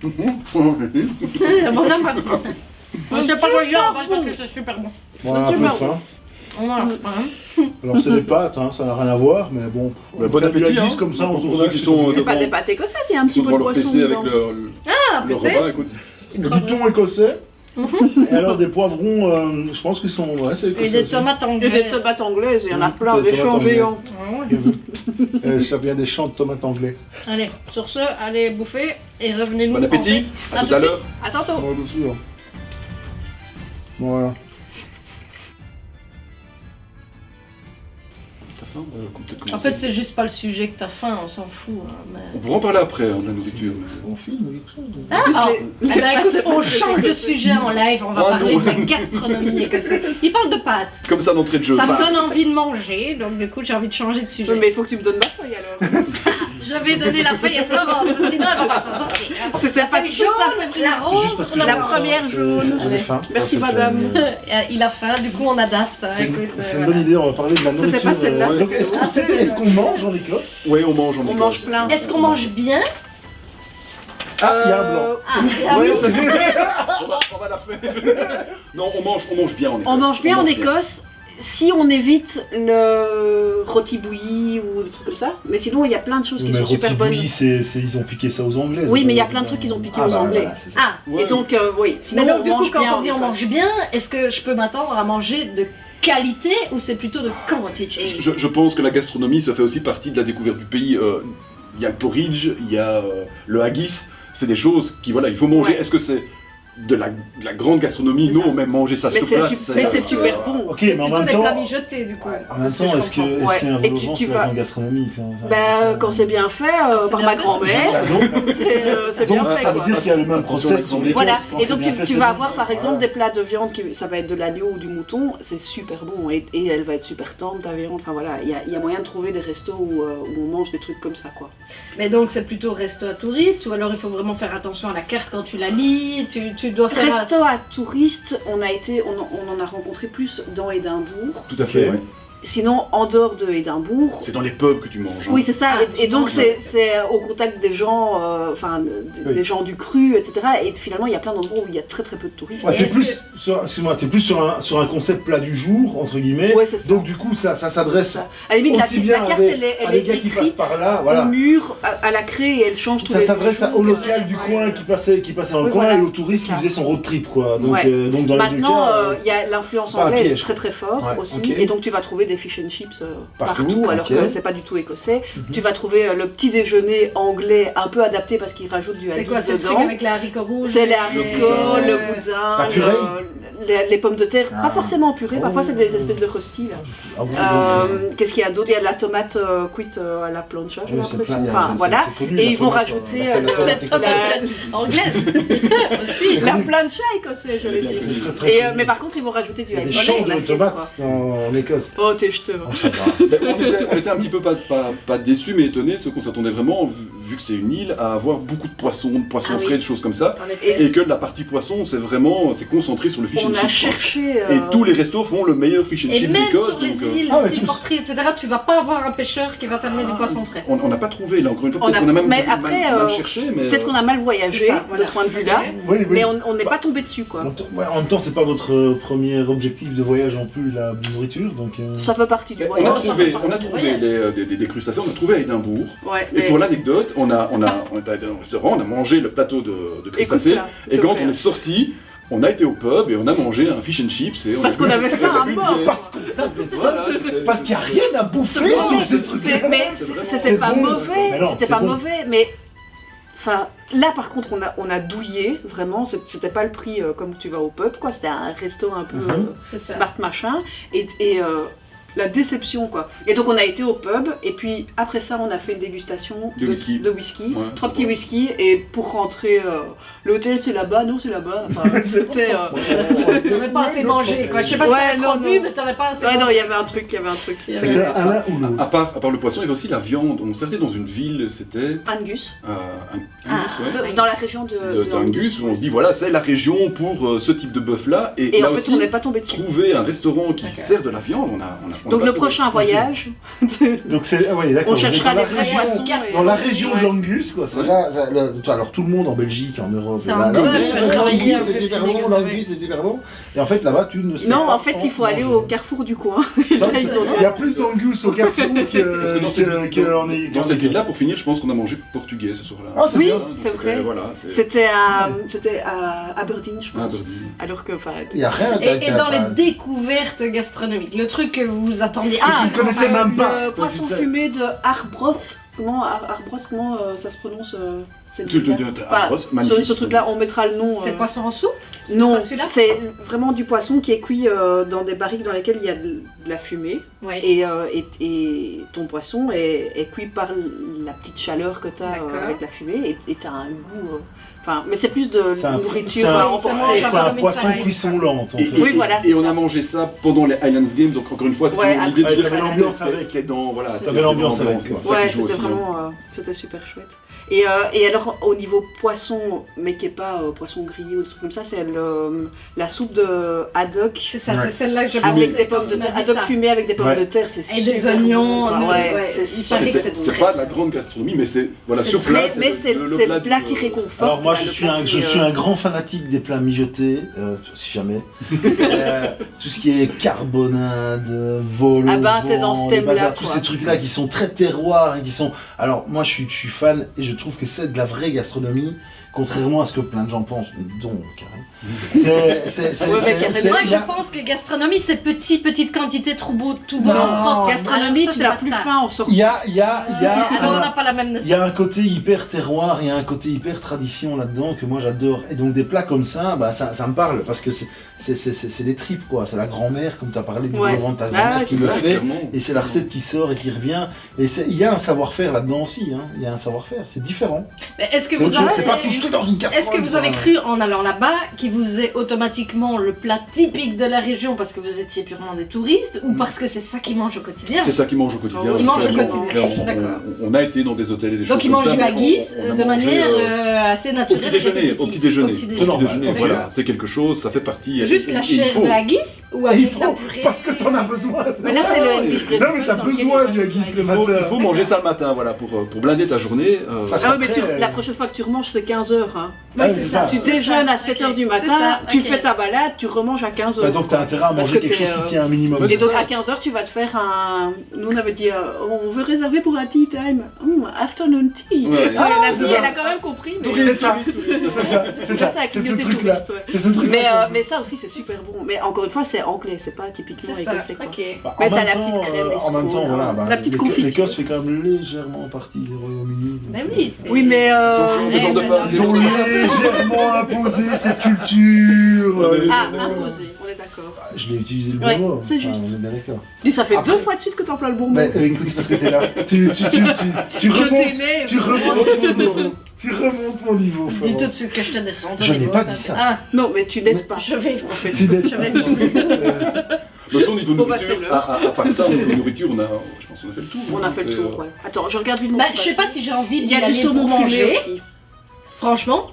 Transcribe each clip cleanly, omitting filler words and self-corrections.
Je sais pas quoi dire parce que c'est super bon. On a un peu faim. On a faim. Alors c'est des pâtes, hein, ça n'a rien à voir, mais bon. Bon appétit, hein. Comme ça, Pour ceux qui sont C'est pas des pâtes écossaises, il y a un petit peu de leur poisson PC avec dedans. leur peut-être. repas, écoute. Du thon écossais. Et alors des poivrons, je pense qu'ils sont... Ouais, c'est écossais. Et des aussi. tomates Et anglaises. des tomates anglaises, il y en a plein, Des des champs tomates géants. Bien vu. Ça vient des champs de tomates anglais. Allez, sur ce, allez bouffer et revenez-nous. Bon appétit, en à fait. tout à l'heure. À tantôt. Ouais, bien sûr. Voilà. T'as faim? En fait, c'est juste pas le sujet que t'as faim, on s'en fout. Hein, mais... On pourra en parler après, hein, de la nourriture. On filme quelque chose. Eh ben, écoute, on change de sujet en live, on va Ah, parler non. de la gastronomie écossaise. Il parle de pâtes. Comme ça d'entrée de jeu. Ça me Bah, donne envie de manger, donc du coup j'ai envie de changer de sujet. Mais il faut que tu me donnes ma feuille alors. Je vais donner la feuille à Florence, sinon elle va pas s'en sortir. C'était pas feuille tout à fait la brillant. C'est rose, juste parce que la la j'avais première faim, jaune. j'avais faim. Merci, En fait, madame. Il a faim, du coup on adapte. Hein, C'est écoute, c'est une voilà. bonne idée, on va parler de la C'était nourriture. pas celle-là, Donc, c'était est-ce qu'on mange en Écosse? ouais, on mange en On Écosse. mange plein. Est-ce qu'on mange bien? Ah, il y a un blanc. Ah, Ouais, oui. ça on va la faire. Non, on mange bien en Écosse. On mange bien en Écosse si on évite le rôti bouilli ou des trucs comme ça. Mais sinon, il y a plein de choses qui Mais sont super rôti bonnes. bouilli, ils ont piqué ça aux Anglais. Oui, mais il y a plein de trucs qu'ils ont piqué aux Anglais. Voilà, c'est ça. Ah, Ouais. Et donc, oui, sinon mais donc on du coup mange quand bien on dit en on mange Écosse. bien, est-ce que je peux m'attendre à manger de qualité ou c'est plutôt de quantité? Je pense que la gastronomie, ça fait aussi partie de la découverte du pays. Il y a le porridge, il y a le haggis. C'est des choses qui, voilà, il faut manger. Ouais. Est-ce que c'est de la grande gastronomie? C'est Non, ça. même manger ça Mais sur c'est place. c'est super bon. Ok, C'est mais en plutôt même des temps, plats mijotés du coup. en même temps, est-ce qu'il y a un Ouais. Et vol au tu vent sur vas- la grande gastronomie? Quand c'est bien fait par bien ma fait. grand-mère, c'est bien Donc fait. ça veut quoi. dire qu'il y a le même process sur les Voilà, Quand et c'est donc bien fait, tu c'est vas bon. avoir par exemple Voilà. des plats de viande, ça va être de l'agneau ou du mouton, c'est super bon et elle va être super tendre ta viande, enfin voilà, il y a moyen de trouver des restos où on mange des trucs comme ça quoi. Mais donc c'est plutôt resto à touristes ou alors il faut vraiment faire attention à la carte quand tu la lis, tu dois faire... Resto à touristes, on en a rencontré plus dans Édimbourg, Tout à fait, Ok. ouais. sinon en dehors de Édimbourg. C'est dans les pubs que tu manges. hein. Oui, c'est ça. Ah, Et donc, tu c'est au contact des gens, Oui. des gens du cru, etc. Et finalement, il y a plein d'endroits où il y a très très peu de touristes. Ouais, t'es Est-ce plus, excuse-moi, t'es plus sur un concept plat du jour, entre guillemets. Ouais, c'est ça. Donc du coup, ça s'adresse Ça. À la limite, aussi bien la carte, à des, elle à est des gars qui passent écrite par là, au voilà. mur, à la craie, et elle change tous Ça les s'adresse jours. au local du coin qui passait dans le Oui, coin voilà, et au touriste c'est qui ça. faisait son road trip, quoi. Donc, Ouais. donc dans les deux Maintenant, cas, il y a l'influence c'est pas un anglaise piège. très très fort Ouais, aussi, ok. et donc tu vas trouver des fish and chips Partout, alors ok. que c'est pas du tout écossais. Tu vas trouver le petit déjeuner anglais un peu adapté parce qu'ils rajoutent du C'est haggis quoi, c'est le truc dedans. avec les haricots rouges? C'est les haricots, et- le boudin, La purée. les pommes de terre, Ah. pas forcément en purée, parfois Oh. c'est des espèces de rostis là. Ah bon, donc, Qu'est-ce qu'il y a d'autre? Il y a de la tomate cuite à la plancha, j'ai oui, c'est l'impression. plein, il y a- Enfin c'est- voilà. c'est connu, Et la ils vont tomate, rajouter la le- tomate écossaise. anglaise aussi. La plancha écossaise, j'allais dire. C'est très, très Et, connu. mais par contre, ils vont rajouter du Il y a des haggis champs dans de l'assiette, tomates quoi. en Écosse. Oh, t'es jeteux. Oh, ça va. On était un petit peu pas déçus, mais étonnés, ce qu'on s'attendait vraiment, vu que c'est une île, à avoir beaucoup de poissons Ah oui. frais, de choses comme ça. En effet. Et que la partie poisson, c'est concentré sur le fish On and a chips. cherché. Et tous les restos font le meilleur fish and Et chips même d'Écosse. sur les donc, îles, Ah, mais style tous. Portree, etc., tu vas pas avoir un pêcheur qui va t'amener du poisson frais. on n'a pas trouvé, là, encore une fois, On peut-être a- qu'on a même mais après, mal cherché, mais... Peut-être qu'on a mal voyagé C'est ça, voilà. de ce point de vue-là, Oui, oui. mais on n'est pas tombé dessus quoi. En même temps, c'est pas votre premier objectif de voyage non plus, la nourriture, donc... Ça fait partie du Mais voyage. on a ça trouvé, fait partie on a du trouvé voyage. des crustacés, on a trouvé à Édimbourg. Ouais, Et mais pour l'anecdote, on est allé dans un restaurant, on a mangé le plateau de écoute crustacés. ça. Et c'est quand vrai. on est sorti, on a été au pub et on a mangé un fish and chips. Et on Parce a qu'on bu- avait faim on a à bu mort. des- Parce qu'on avait Voilà, faim. c'était- Parce qu'il n'y a rien à bouffer Mais sur ces trucs. mais vraiment- c'était c'est pas bon. mauvais, Mais non, c'était c'est pas bon. mauvais, mais enfin là par contre on a douillé vraiment, c'était pas le prix comme tu vas au pub quoi, c'était un resto un peu C'est ça. smart machin et la déception quoi. Et donc on a été au pub et puis après ça on a fait une dégustation De whisky. de whisky. Ouais. 3 petits whisky et pour rentrer l'hôtel c'est là-bas, non c'est là-bas. Enfin, c'était T'avais pas assez mangé, quoi. Je sais pas si Ouais, t'avais trop non, bu, non. mais t'avais pas assez ouais non mangé. il y avait un truc. C'était un l'un ou l'autre. À part le poisson, il y avait aussi la viande. On s'arrêtait dans une ville, c'était Angus. Angus, ouais. Dans la région de d'Angus, où on se dit voilà, c'est la région pour ce type de bœuf là. Et là en fait aussi, on n'est pas tombé dessus. trouver un restaurant qui D'accord. sert de la viande, on a Donc va le pas- prochain voyage, Donc c'est, ah oui, d'accord. on cherchera Vous les êtes vrais poissons. dans la région Ouais. de l'Angus, quoi. C'est Ouais. là, alors tout le monde en Belgique, en Europe. C'est là, un là, bœuf, mais il faut travailler l'Angus, un c'est peu super fini, bon, comme ça, l'Angus, c'est super bon. Et en fait, là-bas, tu ne sais Non, pas. en fait, il faut aller au carrefour du coin. Ça, Là, ils ont Il y a plus d'Angus au Carrefour Dans qu'en cette ville-là, pour finir, je pense qu'on a mangé portugais ce soir-là. Ah, c'est Oui, bien. Donc c'est c'était- vrai. Voilà, C'était à Aberdeen, je Ah, pense. Aberdeen. Alors que, enfin, Il n'y a rien. Et dans les découvertes gastronomiques, le truc que vous attendiez. vous ne connaissez même pas. le poisson Petite fumé de Arbroth. Comment ça se prononce c'est le Tu- truc-là. tu- Enfin, magnifique. ce truc-là, on mettra le nom. C'est poisson en soupe? C'est Non, pas celui-là? c'est vraiment du poisson qui est cuit dans des barriques dans lesquelles il y a de la fumée. Oui. Et ton poisson est cuit par la petite chaleur que tu as D'accord. avec la fumée et tu as un goût. Enfin, mais c'est plus de C'est un- nourriture c'est un- à ça emporter. mange C'est un comme une poisson salade. cuisson lente. en Et, fait. Oui, voilà, c'est et on ça. a mangé ça pendant les Highlands Games, donc encore une fois, c'est Ouais, toujours l'idée de après, dire t'avais l'ambiance avec. t'es dans, voilà, C'est t'es ça. dans l'ambiance avec, c'est quoi. ça Ouais, qui joue c'était aussi, hein. vraiment, c'était super chouette. Et alors au niveau poisson, mais qui est pas poisson grillé ou des trucs comme ça, c'est la soupe de haddock C'est ça, Ouais. c'est celle-là que je avec pensais des pommes quand de tu m'as terre, dit haddock ça. fumé avec des pommes Ouais. de terre, c'est Et des super oignons, bon, quoi. Ouais, ouais, c'est il super paraît que C'est c'est pas de la grande gastronomie, mais c'est voilà C'est sur très- place. mais c'est le plat qui réconforte. Alors moi là, je le suis plat un, qui, je suis un grand fanatique des plats mijotés, si jamais. Tout ce qui est carbonade, vol au Ah ben, t'es dans vent, ce les thème-là, bazars, tous quoi. ces trucs-là qui sont très terroirs et qui sont... Alors moi je suis fan et je trouve que c'est de la vraie gastronomie, contrairement à ce que plein de gens pensent, dont Karim. Moi, je pense que gastronomie, c'est petite quantité, tout beau, tout bon, Non, propre. gastronomie, Alors, ça, c'est la pas plus ça. fin, on sort. Il y a Alors, on n'a pas la même Il y notion. a un côté hyper terroir, il y a un côté hyper tradition là-dedans que moi j'adore. Et donc des plats comme ça, bah, ça me parle parce que c'est les tripes quoi. C'est la grand-mère, comme tu as parlé du Ouais. vent de ta Ah grand-mère ouais, qui c'est le ça, fait. clairement. Et c'est la recette qui sort et qui revient. Et il y a un savoir-faire là-dedans aussi. Hein. Il y a un savoir-faire, c'est différent. Mais est-ce que C'est vous autre chose, avez... c'est pas tout jeté dans une casserole. Est-ce que vous avez quoi. cru en allant là-bas qu'il vous est automatiquement le plat typique de la région parce que vous étiez purement des touristes ou parce que c'est ça qu'ils mangent au quotidien? C'est ça qu'ils mangent au quotidien. Ils c'est mangent ça, au quotidien, clairement. d'accord. On a été dans des hôtels et des choses Donc ils comme mangent ça, du mais haggis on a de mangé, manière assez au naturelle petit et déjeuner, répétitive. au petit déjeuner, Au petit C'est normal, déjeuner, ok. voilà, c'est quelque chose, ça fait partie. Juste et- la et il chair faut. de haggis ou Et il avec la faut, purée? parce que t'en as besoin. c'est Mais là, ça. c'est le Non, English Non mais t'as breakfast, besoin lequel du haggis le Il faut, matin. il faut manger ça le matin, voilà, pour blinder ta journée. Parce Ah ouais, mais Après, la prochaine fois que tu remanges, c'est 15h. Hein. Ouais, Ah, c'est c'est ça. ça. Tu C'est déjeunes ça, à 7h ok. du C'est matin, ça, tu ok. fais ta balade, tu remanges à 15h. Bah, donc t'as intérêt à Parce manger que quelque t'es, chose qui tient un minimum. Et donc à 15h, tu vas te faire un. Nous on avait dit, on veut réserver pour un tea time. Afternoon tea. Ouais. Tu sais, Ah, la c'est fille, ça. elle a quand même compris. Mais, C'est ça, c'est ça, Ça, c'est à c'est ce clignoter truc-là. touriste, ouais. C'est ce truc-là. Mais ça aussi, c'est super bon. Mais encore une fois, c'est anglais, c'est pas typiquement C'est ça, écossais. Quoi. ok. Bah, Mais en t'as même la temps, petite crème, les en même temps, scones, voilà, bah, la petite confiture. L'Écosse fait quand même légèrement partie du Royaume-Uni. donc, Ben oui, c'est... Oui, mais. Attention, Eh, déborde mais pas. non. Ils ont légèrement imposé cette culture. Ah, imposé, on est d'accord. Je l'ai utilisé le Ouais, bon mot. c'est juste. On est bien d'accord. Dis, ça fait Après- 2 fois de suite que t'emploies le bon mot. Mais écoute, c'est parce que t'es là. Tu Je remontes. t'élève. Tu remontes mon niveau. Tu remontes mon niveau. Dis Florence. tout de suite que je te descends. ton Je n'ai niveau. pas dit ça. Ah, Non, mais tu n'aides pas. je vais, en fait. Tu n'es Je vais pas- Mais ça, au niveau Bon, bah, nourriture, c'est l'heure. à part ça, au niveau nourriture, je pense qu'on a fait le tour. On a fait le C'est, tour, ouais. Attends, je regarde vite mon Bah, petit je sais pas papier. si j'ai envie Il d'y y a du aller saumon pour fumé manger, aussi. franchement.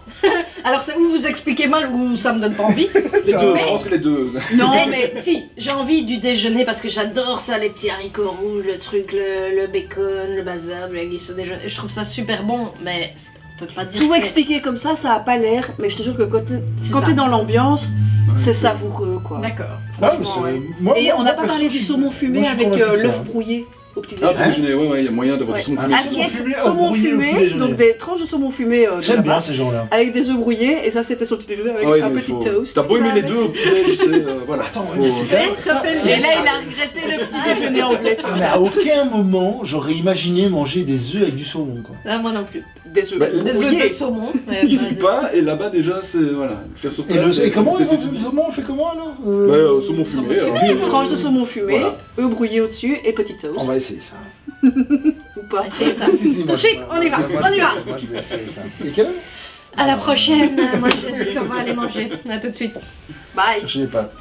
Alors c'est ou vous expliquez mal ou ça me donne pas envie. Les deux, Mais- je pense que les deux. Non, mais si, j'ai envie du déjeuner parce que j'adore ça, les petits haricots rouges, le truc, le bacon, le bazar, le haggis au déjeuner. Je trouve ça super bon, mais on peut pas dire tout que- expliquer comme ça a pas l'air, mais je te jure que quand C'est t'es ça. dans l'ambiance, c'est savoureux, quoi. D'accord. Ah, mais Franchement, c'est- ouais. moi- Et moi, on n'a moi, pas perso, parlé je du suis- saumon fumé moi, je suis avec convaincu de l'œuf ça. brouillé au petit Ah, au déjeuner. petit déjeuner, ouais, il y a moyen d'avoir Ouais. du son Ah, fumé. saumon Assiette, fumé, œuf saumon brouillé au petit fumé, déjeuner. donc des tranches de saumon fumé de J'aime bien là-bas, ces gens-là. avec des œufs brouillés, et ça c'était son petit déjeuner avec Ah ouais, un mais petit faut- toast. T'as beau aimer les Avec- deux au petit-déj, c'est. Voilà. Attends, Faut- mais c'est Ça fait le Et geste. là, il a regretté le petit déjeuner anglais, tu Ah, vois. mais à aucun moment j'aurais imaginé manger des œufs avec du saumon quoi. Ah, moi non plus. Des œufs Bah, Des œufs brouillés. de saumon. mais Ici pas pas, et là-bas déjà, c'est. Voilà. Faire sur Et, place. c'est- comment c'est- on fait comment alors saumon fumé. Une tranche de saumon fumé, Voilà. œufs brouillés au-dessus et petit toast. On va essayer ça. Ou pas. C'est ça. Si, si, Tout moi, de suite, je- on y va, moi, on y va. Moi je vais essayer ça. Et quelle heure À la prochaine. Moi je sais qu'on va aller manger. À tout de suite. Bye. Chercher les pâtes.